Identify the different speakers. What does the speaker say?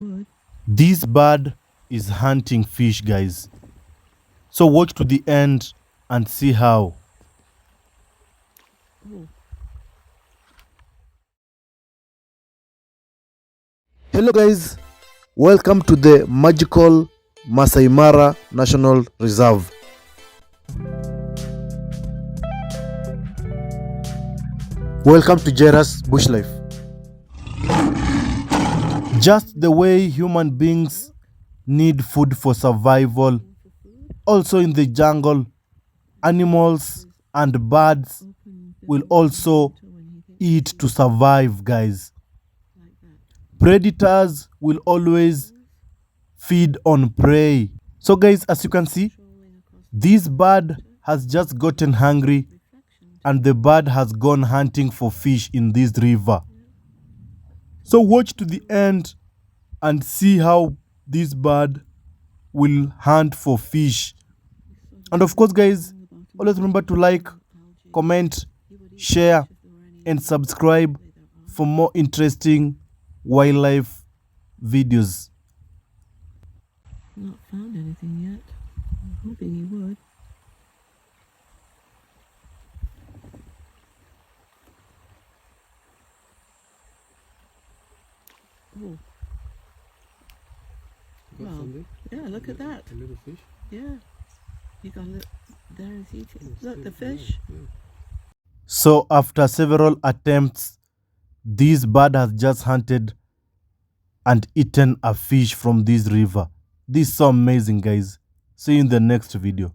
Speaker 1: Wood.
Speaker 2: This bird is hunting fish, guys. So watch to the end and see how.
Speaker 1: Oh.
Speaker 2: Hello guys, welcome to the magical Masai Mara National Reserve. Welcome to Jairus Bushlife. Just the way human beings need food for survival, also in the jungle, animals and birds will also eat to survive, guys. Predators will always feed on prey. So guys, as you can see, this bird has just gotten hungry and the bird has gone hunting for fish in this river. So watch to the end and see how this bird will hunt for fish. And of course guys, always remember to like, comment, share and subscribe for more interesting wildlife videos.
Speaker 1: Not found anything yet. I'm hoping he would. Oh. Well, yeah, look at that.
Speaker 3: A little fish.
Speaker 1: Yeah. You got a little, there is eating. Look, the fish.
Speaker 2: So after several attempts, this bird has just hunted and eaten a fish from this river. This is so amazing, guys. See you in the next video.